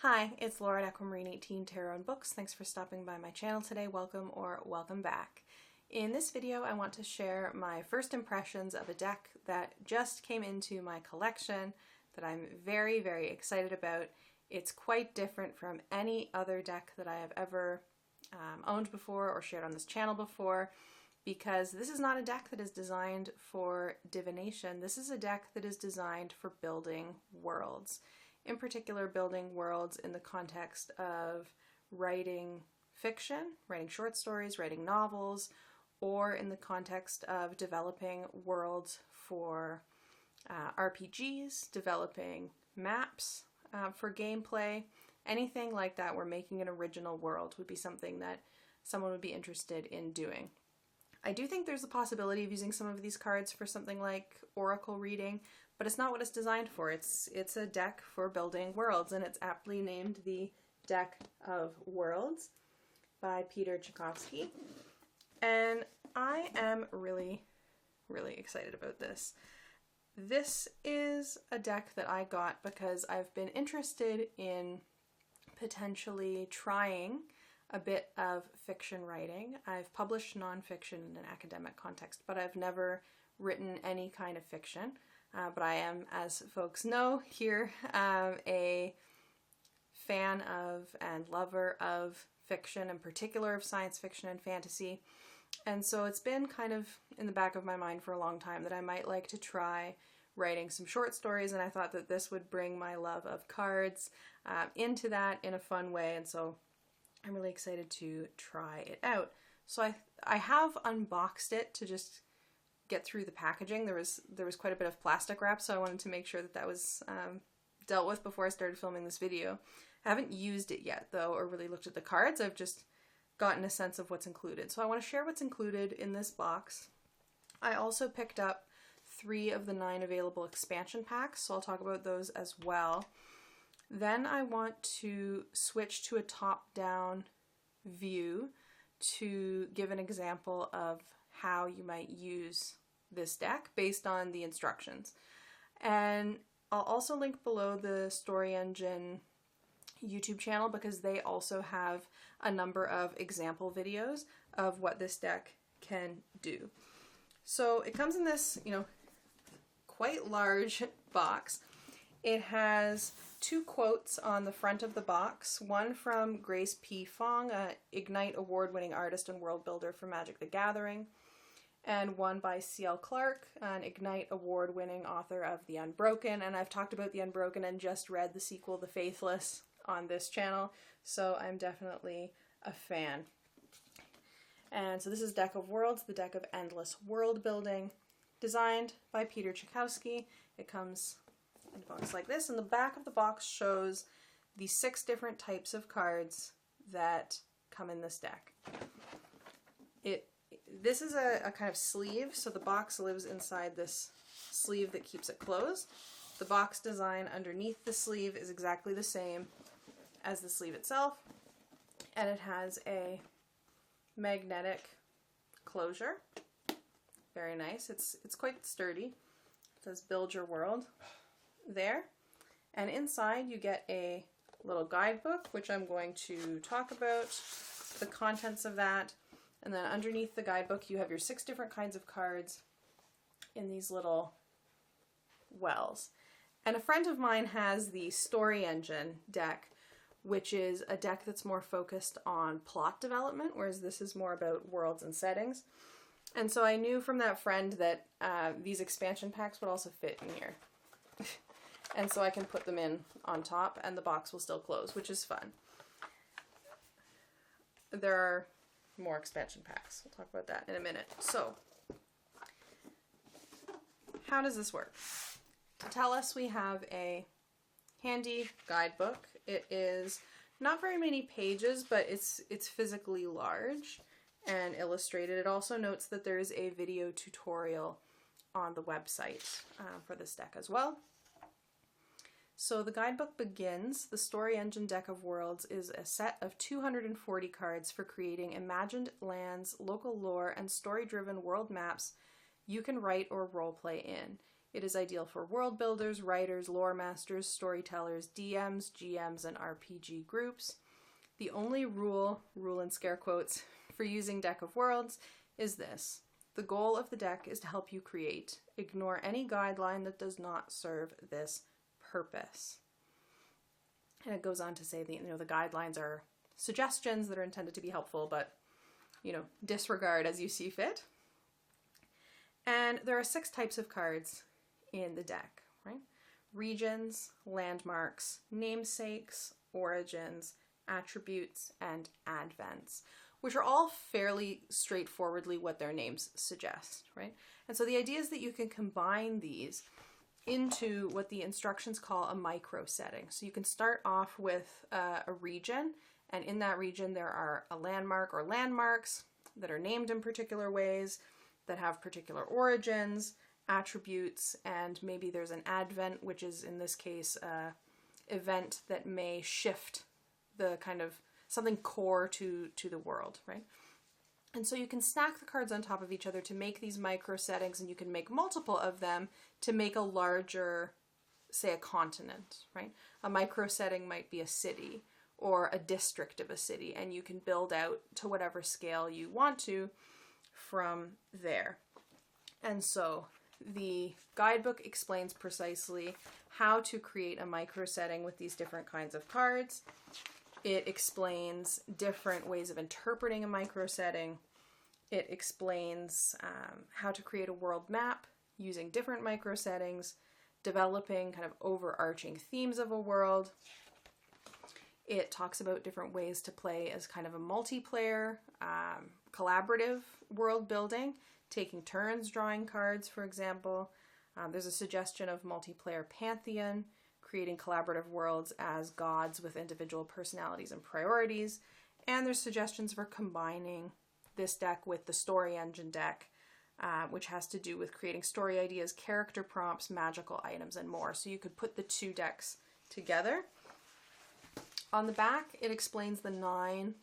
Hi, it's Laura at Aquamarine18 Tarot and Books. Thanks for stopping by my channel today. Welcome or welcome back. In this video, I want to share my first impressions of a deck that just came into my collection that I'm very, very excited about. It's quite different from any other deck that I have ever owned before or shared on this channel before, because this is not a deck that is designed for divination. This is a deck that is designed for building worlds. In particular, building worlds in the context of writing fiction, writing short stories, writing novels, or in the context of developing worlds for RPGs, developing maps for gameplay, anything like that where making an original world would be something that someone would be interested in doing. I do think there's a possibility of using some of these cards for something like oracle reading, but it's not what it's designed for. It's a deck for building worlds, and it's aptly named the Deck of Worlds by Peter Chiykowski. And I am really, really excited about this. This is a deck that I got because I've been interested in potentially trying a bit of fiction writing. I've published nonfiction in an academic context, but I've never written any kind of fiction. But I am, as folks know here, a fan of and lover of fiction, in particular of science fiction and fantasy. And so it's been kind of in the back of my mind for a long time that I might like to try writing some short stories, and I thought that this would bring my love of cards into that in a fun way, and so I'm really excited to try it out. So I have unboxed it to just get through the packaging. There was quite a bit of plastic wrap, so I wanted to make sure that that was dealt with before I started filming this video. I haven't used it yet though, or really looked at the cards. I've just gotten a sense of what's included. So I want to share what's included in this box. I also picked up 3 of the 9 available expansion packs, so I'll talk about those as well. Then I want to switch to a top-down view to give an example of how you might use this deck based on the instructions. And I'll also link below the Story Engine YouTube channel because they also have a number of example videos of what this deck can do. So it comes in this, quite large box. It has 2 quotes on the front of the box, one from Grace P. Fong, an Ignite award-winning artist and world builder for Magic the Gathering, and one by C.L. Clarke, an Ignite award-winning author of The Unbroken, and I've talked about The Unbroken and just read the sequel, The Faithless, on this channel, so I'm definitely a fan. And so this is Deck of Worlds, the Deck of Endless Worldbuilding, designed by Peter Chiykowski. It comes in a box like this, and the back of the box shows the 6 different types of cards that come in this deck. This is a kind of sleeve, so the box lives inside this sleeve that keeps it closed. The box design underneath the sleeve is exactly the same as the sleeve itself, and it has a magnetic closure. Very nice. It's quite sturdy. It says build your world there, and inside you get a little guidebook, which I'm going to talk about the contents of that. And then underneath the guidebook you have your 6 different kinds of cards in these little wells. And a friend of mine has the Story Engine deck, which is a deck that's more focused on plot development, whereas this is more about worlds and settings. And so I knew from that friend that these expansion packs would also fit in here. And so I can put them in on top and the box will still close, which is fun. There are more expansion packs. We'll talk about that in a minute. So, how does this work? To tell us, we have a handy guidebook. It is not very many pages, but it's physically large and illustrated. It also notes that there is a video tutorial on the website for this deck as well. So the guidebook begins, the Story Engine Deck of Worlds is a set of 240 cards for creating imagined lands, local lore, and story-driven world maps you can write or roleplay in. It is ideal for world builders, writers, lore masters, storytellers, DMs, GMs, and RPG groups. The only rule in scare quotes, for using Deck of Worlds is this. The goal of the deck is to help you create. Ignore any guideline that does not serve this purpose. And it goes on to say that, the guidelines are suggestions that are intended to be helpful, but, disregard as you see fit. And there are 6 types of cards in the deck, right? Regions, landmarks, namesakes, origins, attributes, and advents, which are all fairly straightforwardly what their names suggest, right? And so the idea is that you can combine these into what the instructions call a micro setting. So you can start off with a region, and in that region there are a landmark or landmarks that are named in particular ways, that have particular origins, attributes, and maybe there's an advent, which is in this case an event that may shift the kind of something core to the world, right? And so you can stack the cards on top of each other to make these micro settings, and you can make multiple of them to make a larger, say, a continent, right? A micro setting might be a city or a district of a city, and you can build out to whatever scale you want to from there. And so the guidebook explains precisely how to create a micro setting with these different kinds of cards. It explains different ways of interpreting a micro setting. It explains how to create a world map using different micro settings, developing kind of overarching themes of a world. It talks about different ways to play as kind of a multiplayer, collaborative world building, taking turns drawing cards, for example. There's a suggestion of multiplayer pantheon, creating collaborative worlds as gods with individual personalities and priorities. And there's suggestions for combining this deck with the story engine deck, which has to do with creating story ideas, character prompts, magical items, and more. So you could put the 2 decks together. On the back, it explains the 9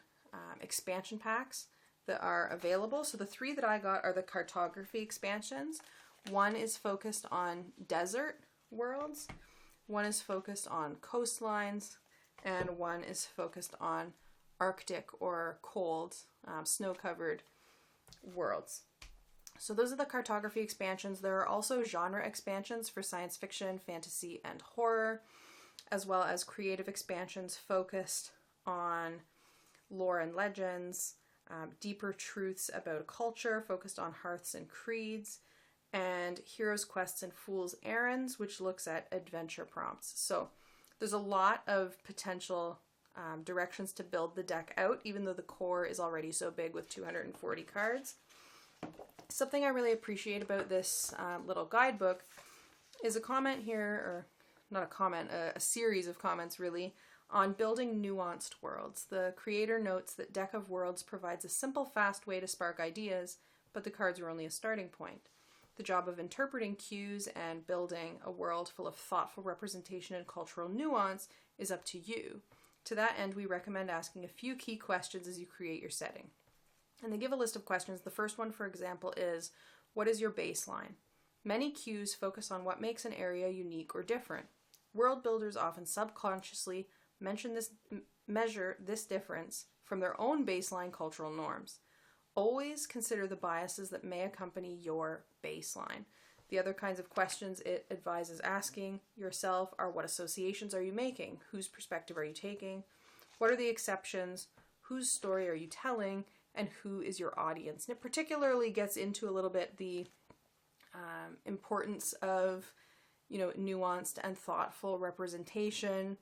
expansion packs that are available. So the 3 that I got are the Cartography expansions. One is focused on desert worlds, one is focused on coastlines, and one is focused on Arctic or cold, snow-covered worlds. So those are the Cartography expansions. There are also genre expansions for science fiction, fantasy, and horror, as well as creative expansions focused on lore and legends, deeper truths about culture focused on hearths and creeds, and heroes, quests, and fool's errands, which looks at adventure prompts. So there's a lot of potential directions to build the deck out, even though the core is already so big with 240 cards. Something I really appreciate about this little guidebook is a comment here, or not a comment, a series of comments really, on building nuanced worlds. The creator notes that Deck of Worlds provides a simple, fast way to spark ideas, but the cards are only a starting point. The job of interpreting cues and building a world full of thoughtful representation and cultural nuance is up to you. To that end, we recommend asking a few key questions as you create your setting. And they give a list of questions. The first one, for example, is, what is your baseline? Many cues focus on what makes an area unique or different. World builders often subconsciously measure this difference from their own baseline cultural norms. Always consider the biases that may accompany your baseline. The other kinds of questions it advises asking yourself are, what associations are you making? Whose perspective are you taking? What are the exceptions? Whose story are you telling? And who is your audience? And it particularly gets into a little bit the importance of, nuanced and thoughtful representation,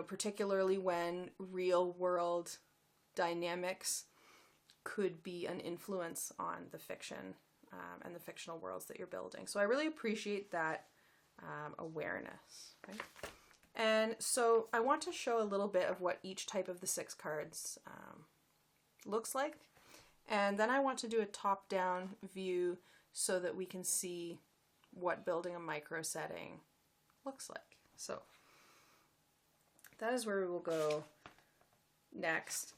particularly when real world dynamics could be an influence on the fiction and the fictional worlds that you're building. So I really appreciate that awareness, right? And so I want to show a little bit of what each type of the 6 cards looks like. And then I want to do a top-down view so that we can see what building a micro setting looks like. So that is where we will go next.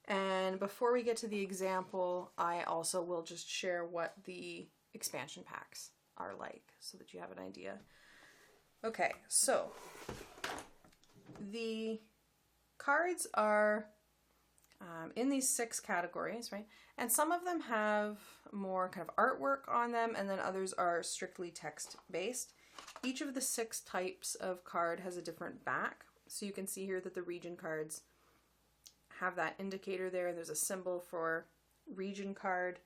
And before we get to the example, I also will just share what the expansion packs are like, so that you have an idea. Okay, so the cards are in these 6 categories, right? And some of them have more kind of artwork on them, and then others are strictly text-based. Each of the 6 types of card has a different back. So you can see here that the region cards have that indicator there. There's a symbol for region card.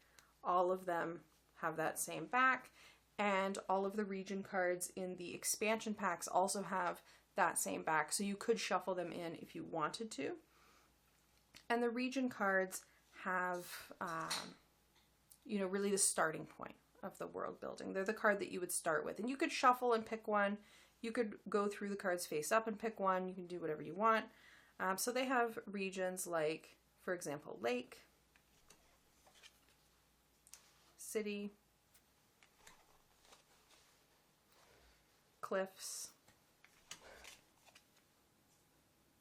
All of them have that same back, and all of the region cards in the expansion packs also have that same back, so you could shuffle them in if you wanted to. And the region cards have, you know, really the starting point of the world building. They're the card that you would start with, and you could shuffle and pick one. You could go through the cards face up and pick one. You can do whatever you want. So they have regions like, for example, lake, city, cliffs,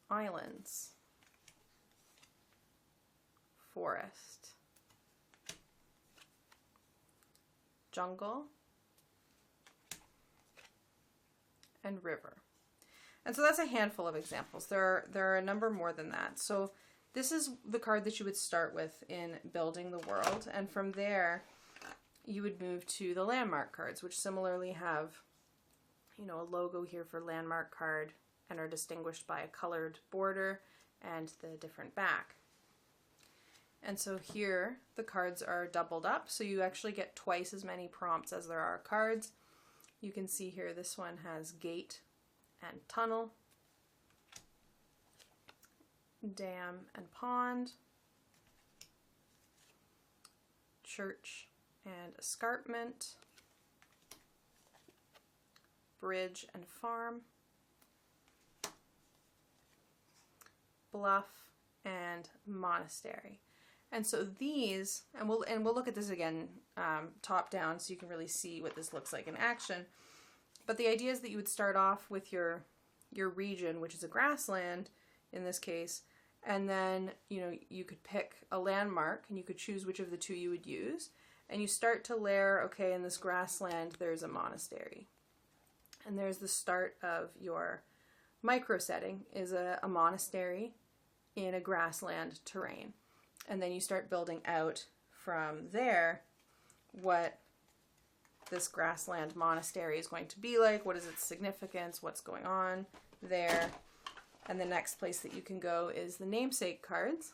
islands, forest, jungle, and river. And so that's a handful of examples. There are a number more than that. So this is the card that you would start with in building the world, and from there you would move to the landmark cards, which similarly have, you know, a logo here for landmark card and are distinguished by a colored border and the different back. And so here the cards are doubled up, so you actually get twice as many prompts as there are cards. You can see here this one has gate and tunnel, dam and pond, church and escarpment, bridge and farm, bluff and monastery. And so these, and we'll look at this again top down so you can really see what this looks like in action. But the idea is that you would start off with your region, which is a grassland in this case, and then, you know, you could pick a landmark and you could choose which of the 2 you would use. And you start to layer, okay, in this grassland there's a monastery. And there's the start of your micro setting is a monastery in a grassland terrain. And then you start building out from there what this grassland monastery is going to be like, what is its significance, what's going on there. And the next place that you can go is the namesake cards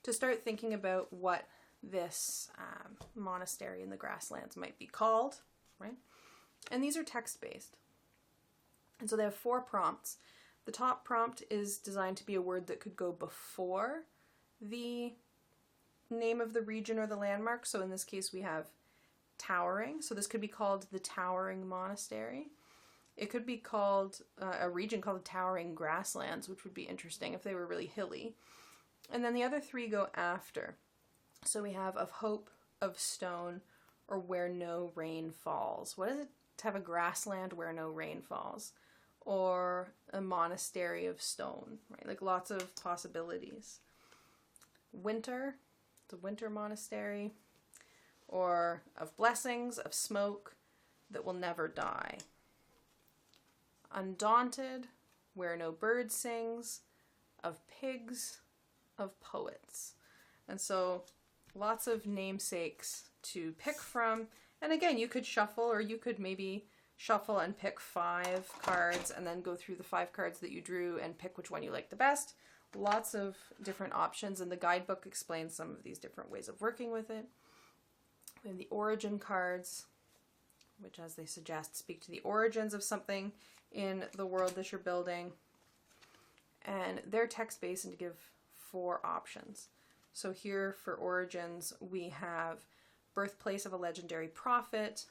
to start thinking about what this monastery in the grasslands might be called, right? And these are text-based. And so they have 4 prompts. The top prompt is designed to be a word that could go before the name of the region or the landmark. So in this case we have towering. So this could be called the Towering Monastery. It could be called a region called the Towering Grasslands, which would be interesting if they were really hilly. And then the other 3 go after. So we have of hope, of stone, or where no rain falls. What is it to have a grassland where no rain falls? Or a monastery of stone, right? Like lots of possibilities. Winter, the winter monastery, or of blessings, of smoke that will never die. Undaunted, where no bird sings, of pigs, of poets. And so lots of namesakes to pick from. And again, you could shuffle, or you could maybe shuffle and pick 5 cards and then go through the 5 cards that you drew and pick which one you like the best. Lots of different options, and the guidebook explains some of these different ways of working with it. We have the origin cards, which, as they suggest, speak to the origins of something in the world that you're building. And they're text-based and give 4 options. So here for origins, we have birthplace of a legendary prophet,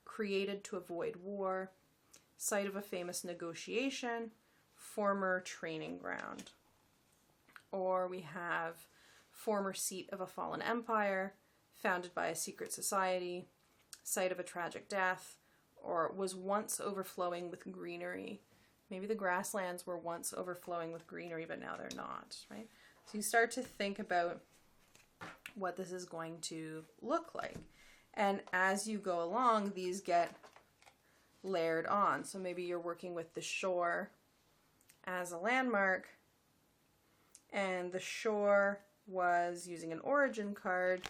created to avoid war, site of a famous negotiation, former training ground. Or we have former seat of a fallen empire, founded by a secret society, site of a tragic death, or was once overflowing with greenery. Maybe the grasslands were once overflowing with greenery, but now they're not, right? So you start to think about what this is going to look like. And as you go along, these get layered on. So maybe you're working with the shore as a landmark, and the shore was, using an origin card,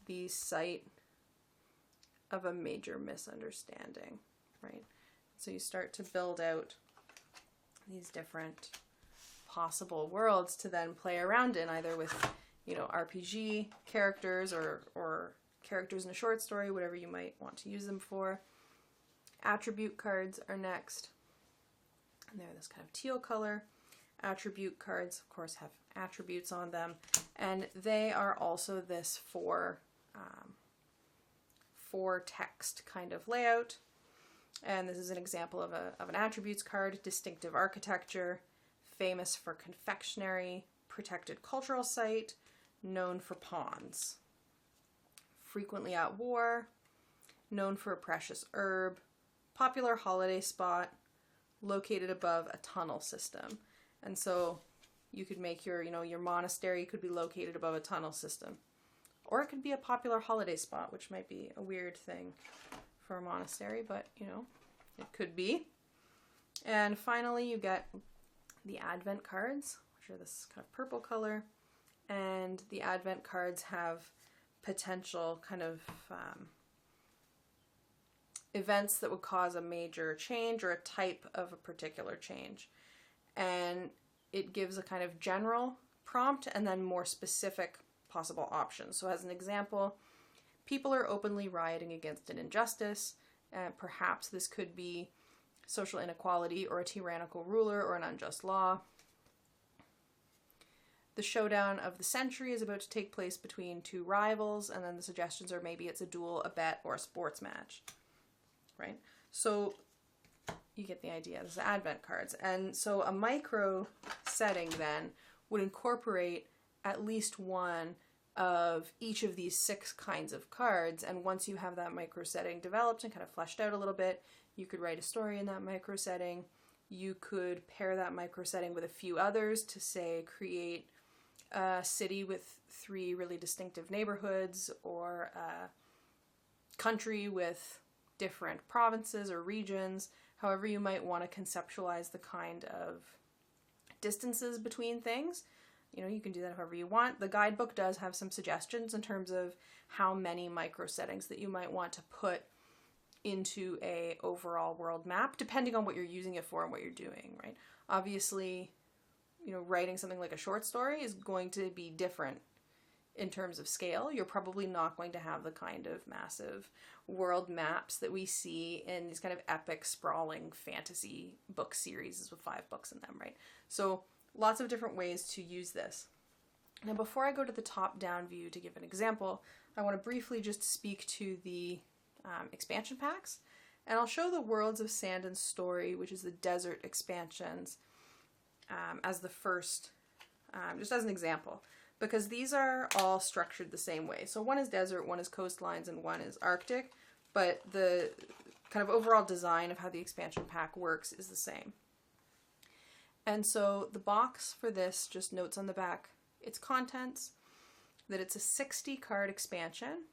the site of a major misunderstanding, right? So you start to build out these different possible worlds to then play around in, either with, you know, RPG characters or characters in a short story, whatever you might want to use them for. Attribute cards are next, and they're this kind of teal color. Attribute cards, of course, have attributes on them, and they are also this for text kind of layout. And this is an example of an attributes card: distinctive architecture, famous for confectionery, protected cultural site, known for ponds, frequently at war, known for a precious herb, popular holiday spot, located above a tunnel system. And so you could make your, you know, your monastery could be located above a tunnel system. Or it could be a popular holiday spot, which might be a weird thing for a monastery, but, you know, it could be. And finally, you get the Advent cards, which are this kind of purple color. And the Advent cards have potential kind of events that would cause a major change or a type of a particular change. And it gives a kind of general prompt and then more specific possible options. So as an example, people are openly rioting against an injustice. Perhaps this could be social inequality or a tyrannical ruler or an unjust law. The showdown of the century is about to take place between two rivals, and then the suggestions are maybe it's a duel, a bet, or a sports match, right? So you get the idea. This is Advent cards. And so a micro setting then would incorporate at least one of each of these 6 kinds of cards. And once you have that micro setting developed and kind of fleshed out a little bit, you could write a story in that micro setting. You could pair that micro setting with a few others to, say, create a city with 3 really distinctive neighborhoods, or a country with different provinces or regions. However you might want to conceptualize the kind of distances between things. You know, you can do that however you want. The guidebook does have some suggestions in terms of how many micro settings that you might want to put into a overall world map, depending on what you're using it for and what you're doing, right? Obviously, you know, writing something like a short story is going to be different in terms of scale. You're probably not going to have the kind of massive world maps that we see in these kind of epic, sprawling fantasy book series with 5 books in them, right? So lots of different ways to use this. Now, before I go to the top-down view to give an example, I want to briefly just speak to the expansion packs, and I'll show the Worlds of Sand and Story, which is the desert expansions, as the first, just as an example, because these are all structured the same way. So one is desert, one is coastlines, and one is Arctic, but the kind of overall design of how the expansion pack works is the same. And so the box for this just notes on the back its contents, that it's a 60 card expansion,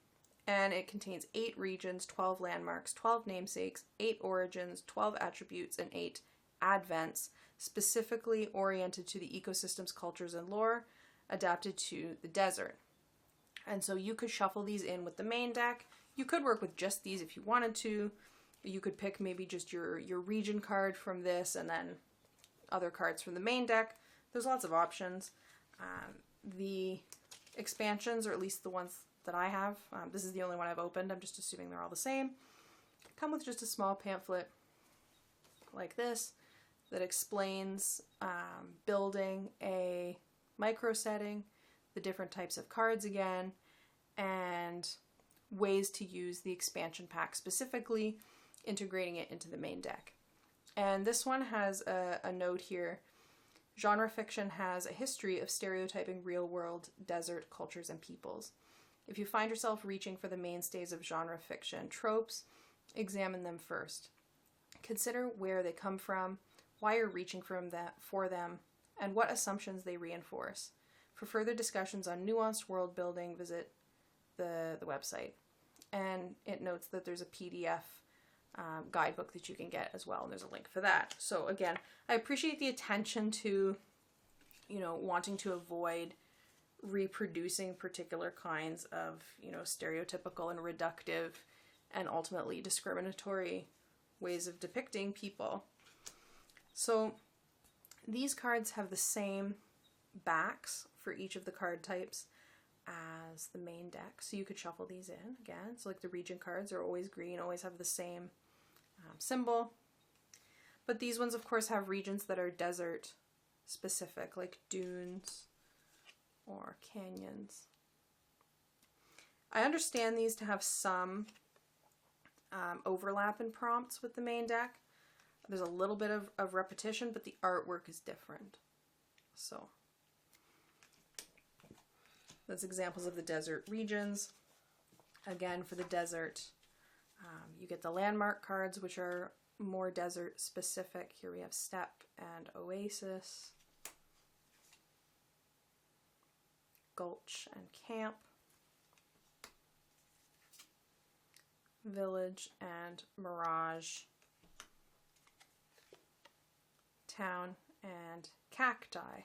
and it contains 8 regions, 12 landmarks, 12 namesakes, 8 origins, 12 attributes, and 8 advents, specifically oriented to the ecosystems, cultures, and lore, adapted to the desert. And so you could shuffle these in with the main deck. You could work with just these if you wanted to. You could pick maybe just your region card from this and then other cards from the main deck. There's lots of options. The expansions, or at least the ones that I have, this is the only one I've opened, I'm just assuming they're all the same, come with just a small pamphlet like this that explains building a micro setting, the different types of cards again, and ways to use the expansion pack specifically, integrating it into the main deck. And this one has a note here. Genre fiction has a history of stereotyping real-world desert cultures and peoples. If you find yourself reaching for the mainstays of genre fiction tropes, examine them first. Consider where they come from, why you're reaching for them, and what assumptions they reinforce. For further discussions on nuanced world building, visit the website. and it notes that there's a PDF guidebook that you can get as well, and there's a link for that. So again, I appreciate the attention to, you know, wanting to avoid reproducing particular kinds of, you know, stereotypical and reductive and ultimately discriminatory ways of depicting people. So these cards have the same backs for each of the card types as the main deck, so you could shuffle these in again. So like the region cards are always green, always have the same symbol, but these ones of course have regions that are desert specific, like dunes or canyons. I understand these to have some overlap in prompts with the main deck. There's a little bit of repetition, but the artwork is different. So that's examples of the desert regions. Again, for the desert, you get the landmark cards, which are more desert specific. Here we have steppe and oasis, gulch and camp, village and mirage, town and cacti.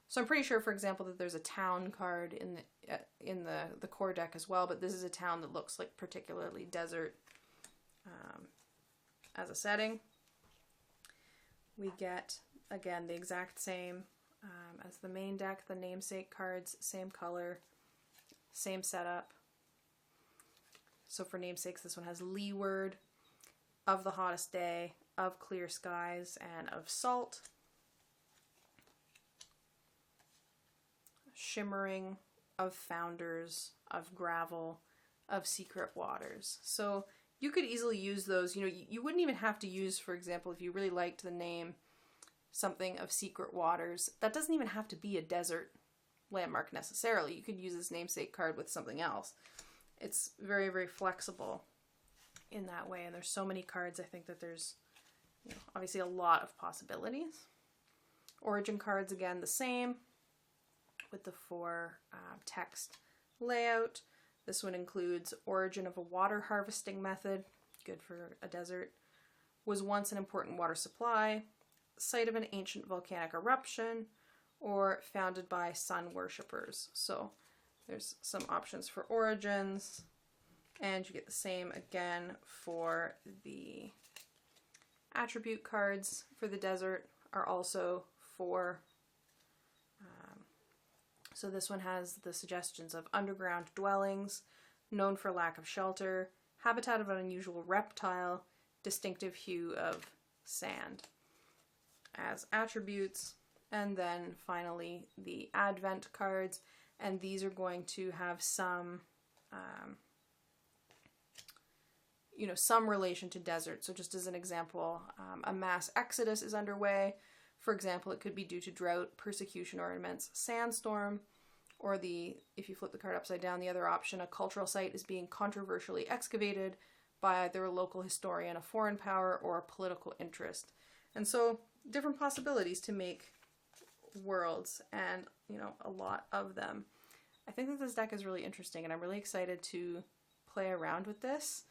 So I'm pretty sure, for example, that there's a town card in the core deck as well, but this is a town that looks like particularly desert as a setting. We get, again, the exact same as the main deck, the namesake cards, same color, same setup. So for namesakes, this one has leeward, of the hottest day, of clear skies, and of salt. Shimmering, of founders, of gravel, of secret waters. So you could easily use those. You know, you wouldn't even have to use, for example, if you really liked the name, something of secret waters. That doesn't even have to be a desert landmark necessarily. You could use this namesake card with something else. It's very, very flexible in that way. And there's so many cards, I think that there's, you know, obviously a lot of possibilities. Origin cards, again, the same with the 4 text layout. This one includes origin of a water harvesting method, good for a desert, was once an important water supply, site of an ancient volcanic eruption, or founded by sun worshippers. So there's some options for origins, and you get the same again for the attribute cards for the desert are also 4. So this one has the suggestions of underground dwellings, known for lack of shelter, habitat of an unusual reptile, distinctive hue of sand as attributes, and then finally the advent cards, and these are going to have some you know, some relation to desert. So just as an example, a mass exodus is underway. For example, it could be due to drought, persecution, or immense sandstorm. Or if you flip the card upside down, the other option, a cultural site is being controversially excavated by either a local historian, a foreign power, or a political interest. And so different possibilities to make worlds, and, you know, a lot of them. I think that this deck is really interesting, and I'm really excited to play around with this,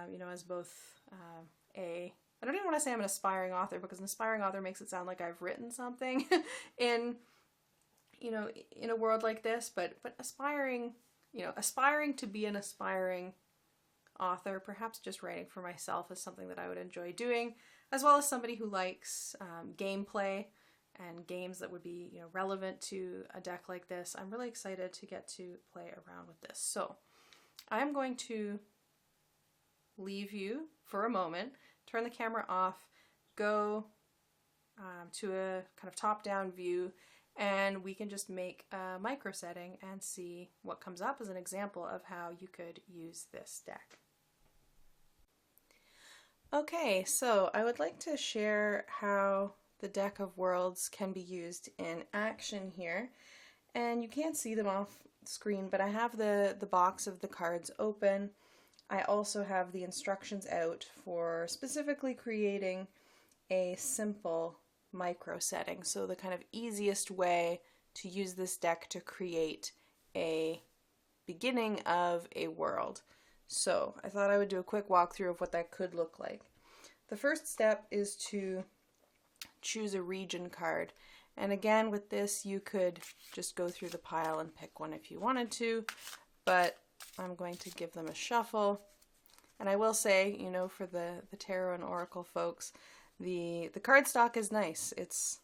you know, as both I don't even want to say I'm an aspiring author, because an aspiring author makes it sound like I've written something in, you know, in a world like this, but aspiring, you know, aspiring to be an aspiring author, perhaps just writing for myself is something that I would enjoy doing, as well as somebody who likes gameplay and games that would be, you know, relevant to a deck like this. I'm really excited to get to play around with this. So I'm going to leave you for a moment, turn the camera off, go to a kind of top-down view, and we can just make a micro setting and see what comes up as an example of how you could use this deck. Okay, so I would like to share how the Deck of Worlds can be used in action here. And you can't see them off screen, but I have the box of the cards open. I also have the instructions out for specifically creating a simple micro setting. So the kind of easiest way to use this deck to create a beginning of a world. So I thought I would do a quick walkthrough of what that could look like. The first step is to choose a region card. And again, with this, you could just go through the pile and pick one if you wanted to, but I'm going to give them a shuffle. And I will say, you know, for the tarot and oracle folks, the cardstock is nice. It's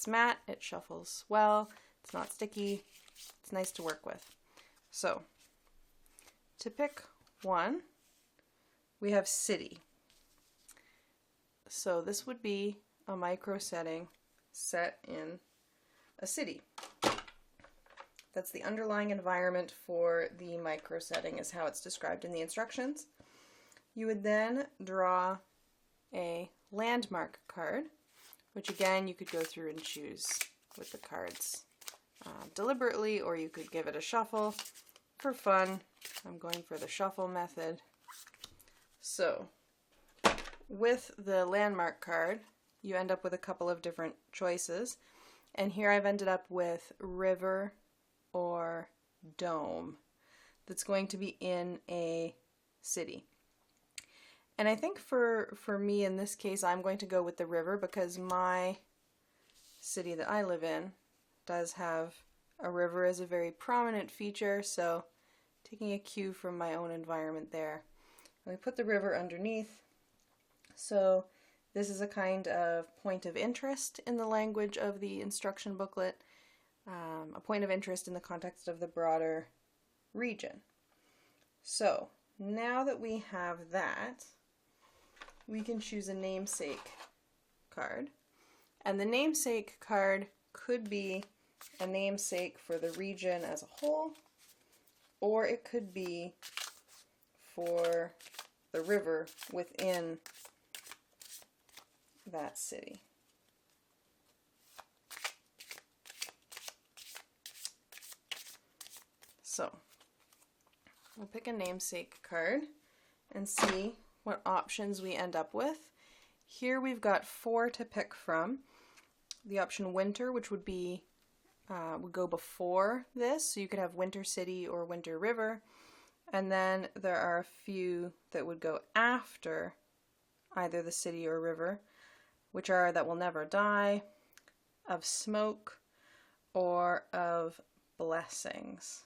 matte, it shuffles well, it's not sticky, it's nice to work with. So, to pick one, we have city. So this would be a micro setting set in a city. That's the underlying environment for the micro setting, is how it's described in the instructions. You would then draw a landmark card, which again you could go through and choose with the cards deliberately, or you could give it a shuffle for fun. I'm going for the shuffle method. So with the landmark card, you end up with a couple of different choices, and here I've ended up with river or dome that's going to be in a city. And I think for me in this case, I'm going to go with the river because my city that I live in does have a river as a very prominent feature, so taking a cue from my own environment there. And we put the river underneath, so this is a kind of point of interest in the language of the instruction booklet, a point of interest in the context of the broader region. So now that we have that, we can choose a namesake card. And the namesake card could be a namesake for the region as a whole, or it could be for the river within that city. So we'll pick a namesake card and see what options we end up with. Here we've got 4 to pick from. The option winter, which would be would go before this, so you could have winter city or winter river, and then there are a few that would go after either the city or river, which are that will never die, of smoke, or of blessings.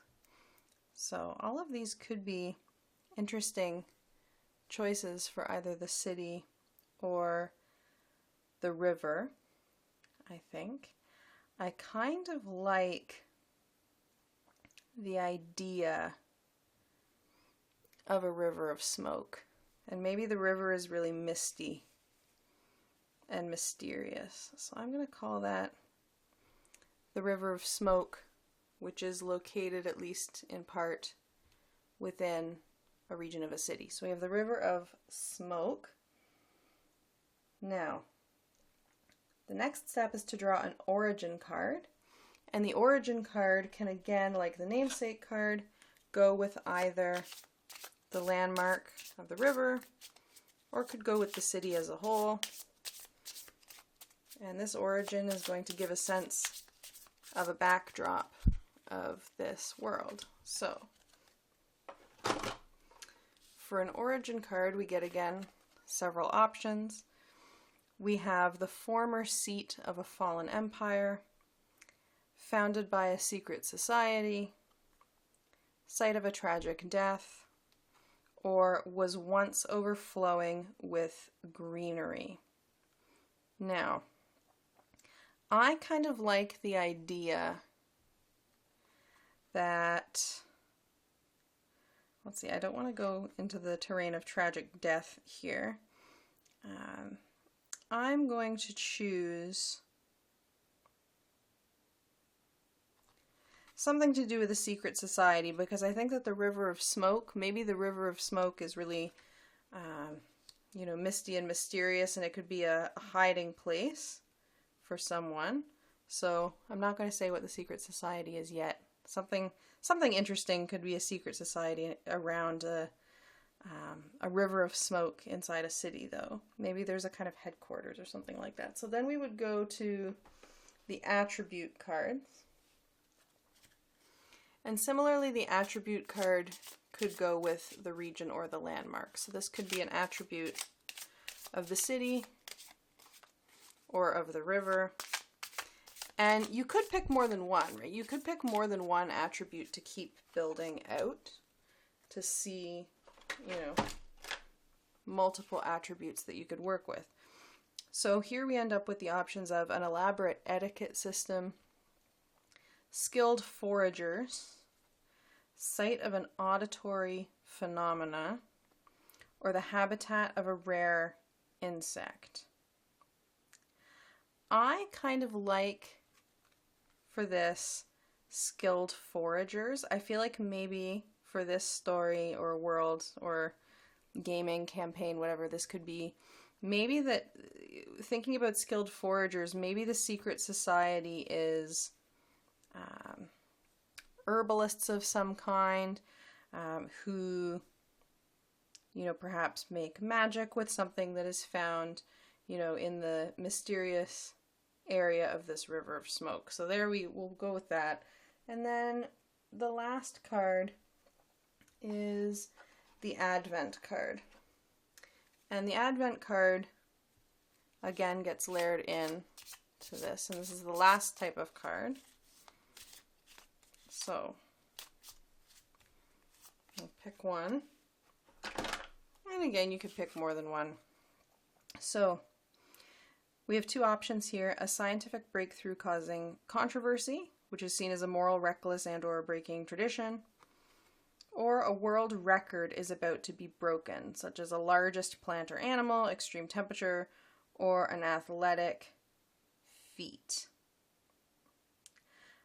So all of these could be interesting choices for either the city or the river, I think. I kind of like the idea of a river of smoke, and maybe the river is really misty and mysterious. So I'm going to call that the River of Smoke, which is located at least in part within a region of a city. So we have the River of Smoke. Now, the next step is to draw an origin card, and the origin card can, again, like the namesake card, go with either the landmark of the river, or could go with the city as a whole. And this origin is going to give a sense of a backdrop of this world. So, for an origin card, we get, again, several options. We have the former seat of a fallen empire, founded by a secret society, site of a tragic death, or was once overflowing with greenery. Now, I kind of like the idea that, let's see, I don't want to go into the terrain of tragic death here. I'm going to choose something to do with a secret society, because I think that the River of Smoke, maybe the River of Smoke is really, misty and mysterious, and it could be a hiding place for someone. So I'm not going to say what the secret society is yet. Something interesting could be a secret society around a river of smoke inside a city, though. Maybe there's a kind of headquarters or something like that. So then we would go to the attribute cards. And similarly, the attribute card could go with the region or the landmark. So this could be an attribute of the city or of the river. And you could pick more than one, right? You could pick more than one attribute to keep building out to see, you know, multiple attributes that you could work with. So here we end up with the options of an elaborate etiquette system, skilled foragers, site of an auditory phenomena, or the habitat of a rare insect. I kind of like, for this, skilled foragers. I feel like maybe for this story or world or gaming campaign, whatever this could be, maybe that, thinking about skilled foragers, maybe the secret society is herbalists of some kind, who, you know, perhaps make magic with something that is found, you know, in the mysterious area of this river of smoke. So there we will go with that. And then the last card is the Advent card. And the Advent card, again, gets layered in to this. And this is the last type of card. So, I'll pick one. And again, you could pick more than one. So, we have two options here: a scientific breakthrough causing controversy, which is seen as a moral reckless and or breaking tradition, or a world record is about to be broken, such as a largest plant or animal, extreme temperature, or an athletic feat.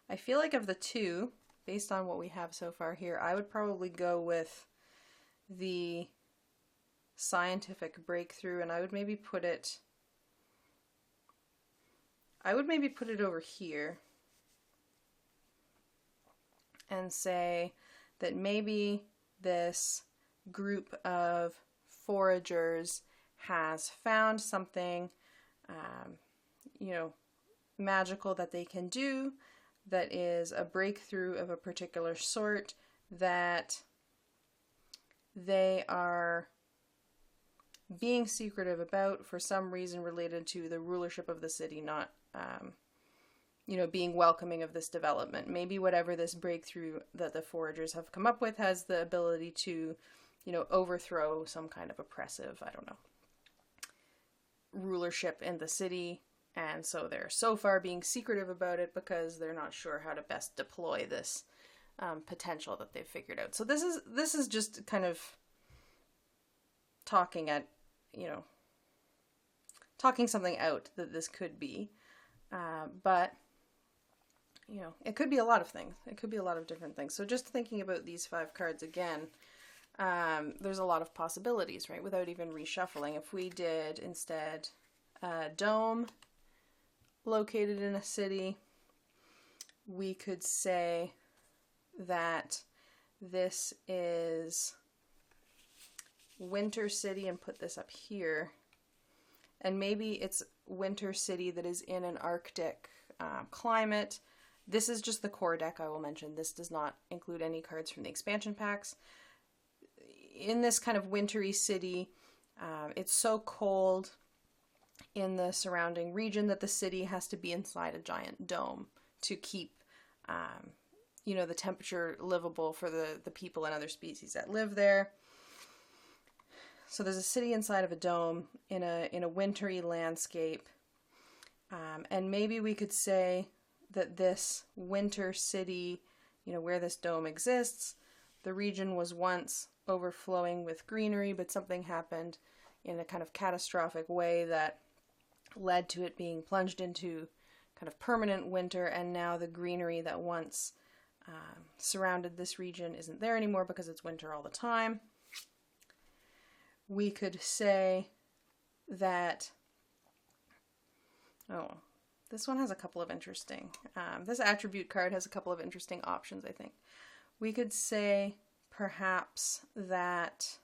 I feel like of the two, based on what we have so far here, I would probably go with the scientific breakthrough, and I would maybe put it over here and say that maybe this group of foragers has found something, you know, magical that they can do, that is a breakthrough of a particular sort that they are being secretive about for some reason related to the rulership of the city not, you know, being welcoming of this development. Maybe whatever this breakthrough that the foragers have come up with has the ability to, you know, overthrow some kind of oppressive, I don't know, rulership in the city. And so they're so far being secretive about it because they're not sure how to best deploy this potential that they've figured out. So this is just kind of talking at, you know, talking something out that this could be. But, you know, it could be a lot of things. It could be a lot of different things. So just thinking about these 5 cards again, there's a lot of possibilities, right? Without even reshuffling. If we did instead a dome located in a city, we could say that this is Winter City and put this up here. And maybe it's Winter City that is in an Arctic climate. This is just the core deck, I will mention. This does not include any cards from the expansion packs. In this kind of wintry city, it's so cold in the surrounding region that the city has to be inside a giant dome to keep, you know, the temperature livable for the people and other species that live there. So there's a city inside of a dome in a wintry landscape, and maybe we could say that this winter city, you know, where this dome exists, the region was once overflowing with greenery, but something happened in a kind of catastrophic way that led to it being plunged into kind of permanent winter, and now the greenery that once surrounded this region isn't there anymore because it's winter all the time. We could say that, oh, this one has a couple of interesting, this attribute card has a couple of interesting options, I think. We could say perhaps that,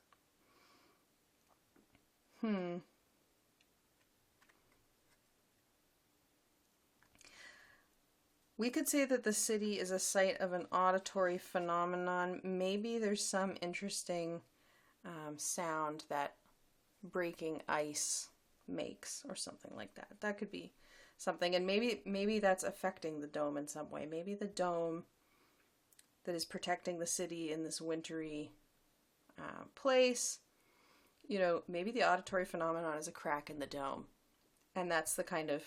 We could say that the city is a site of an auditory phenomenon. Maybe there's some interesting sound that breaking ice makes or something like that. That could be something. And maybe that's affecting the dome in some way. Maybe the dome that is protecting the city in this wintry place, you know, maybe the auditory phenomenon is a crack in the dome. And that's the kind of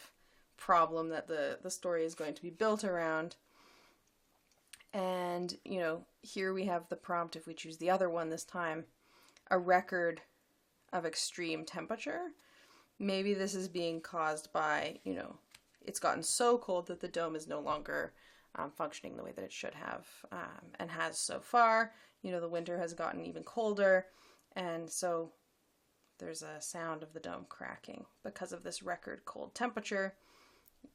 problem that the story is going to be built around. And, you know, here we have the prompt, if we choose the other one this time, a record of extreme temperature. Maybe this is being caused by, you know, it's gotten so cold that the dome is no longer functioning the way that it should have, and has so far. You know, the winter has gotten even colder, and so there's a sound of the dome cracking because of this record cold temperature,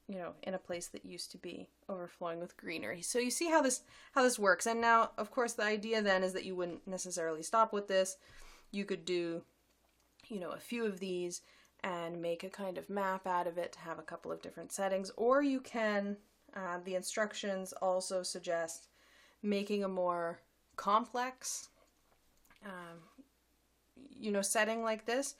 you know, in a place that used to be overflowing with greenery. So you see how this works. And now, of course, the idea then is that you wouldn't necessarily stop with this. You could do, you know, a few of these and make a kind of map out of it to have a couple of different settings. Or you can, the instructions also suggest making a more complex, you know, setting like this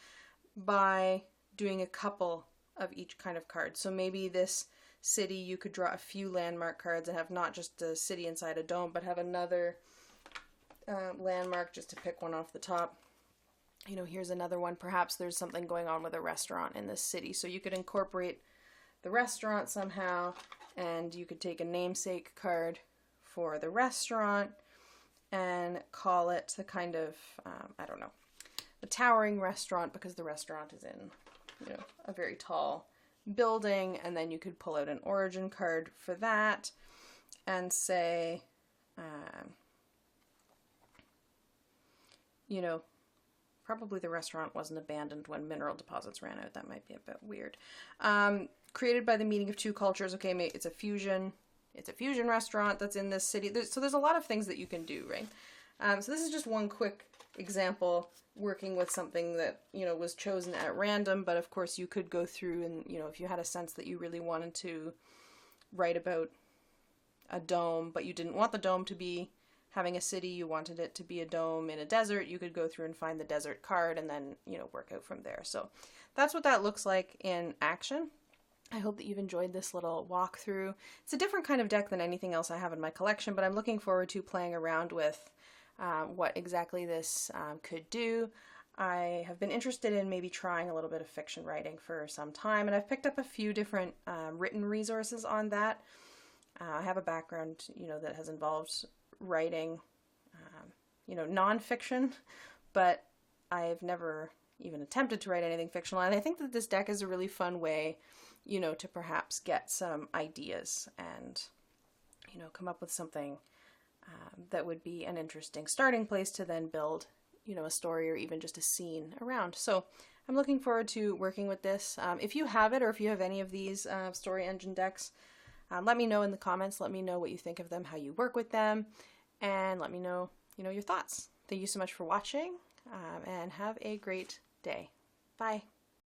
by doing a couple of each kind of card. So maybe this city, you could draw a few landmark cards and have not just a city inside a dome, but have another landmark, just to pick one off the top. You know, here's another one. Perhaps there's something going on with a restaurant in this city. So you could incorporate the restaurant somehow, and you could take a namesake card for the restaurant and call it the kind of, I don't know, the towering restaurant, because the restaurant is in, you know, a very tall building. And then you could pull out an origin card for that and say, you know, probably the restaurant wasn't abandoned when mineral deposits ran out. That might be a bit weird. Created by the meeting of two cultures. Okay, it's a fusion restaurant that's in this city. So there's a lot of things that you can do, right? So this is just one quick example, working with something that, you know, was chosen at random. But of course you could go through and, you know, if you had a sense that you really wanted to write about a dome, but you didn't want the dome to be having a city, you wanted it to be a dome in a desert, you could go through and find the desert card and then, you know, work out from there. So that's what that looks like in action. I hope that you've enjoyed this little walkthrough. It's a different kind of deck than anything else I have in my collection, but I'm looking forward to playing around with what exactly this could do. I have been interested in maybe trying a little bit of fiction writing for some time, and I've picked up a few different written resources on that. I have a background, you know, that has involved writing, you know, nonfiction, but I've never even attempted to write anything fictional. And I think that this deck is a really fun way, you know, to perhaps get some ideas and, you know, come up with something that would be an interesting starting place to then build, you know, a story or even just a scene around. So I'm looking forward to working with this. If you have it, or if you have any of these story engine decks, let me know in the comments. Let me know what you think of them, how you work with them, and let me know, you know, your thoughts. Thank you so much for watching, and have a great day. Bye.